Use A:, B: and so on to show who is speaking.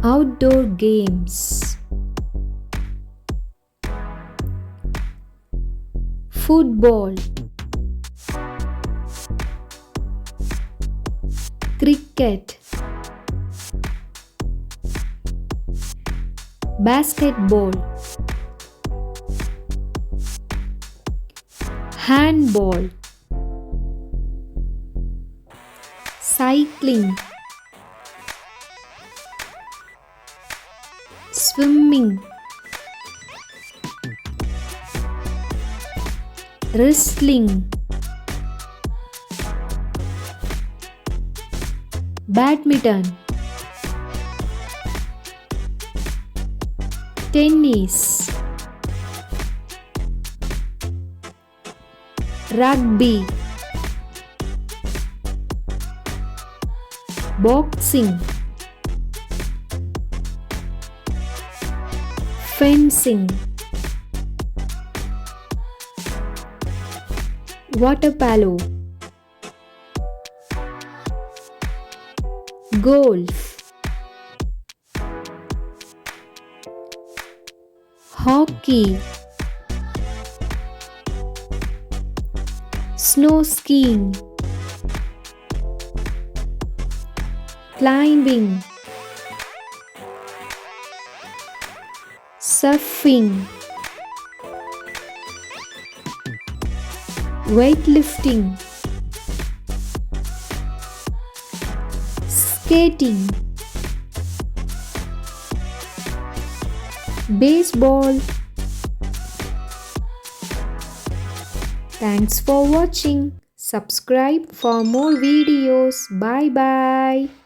A: Outdoor games. Football, cricket, basketball, handball, cycling, swimming, wrestling, badminton, tennis, rugby, boxing, fencing, water polo, golf, hockey, snow skiing, climbing, surfing, weightlifting, skating, baseball. Thanks for watching. Subscribe for more videos. Bye bye.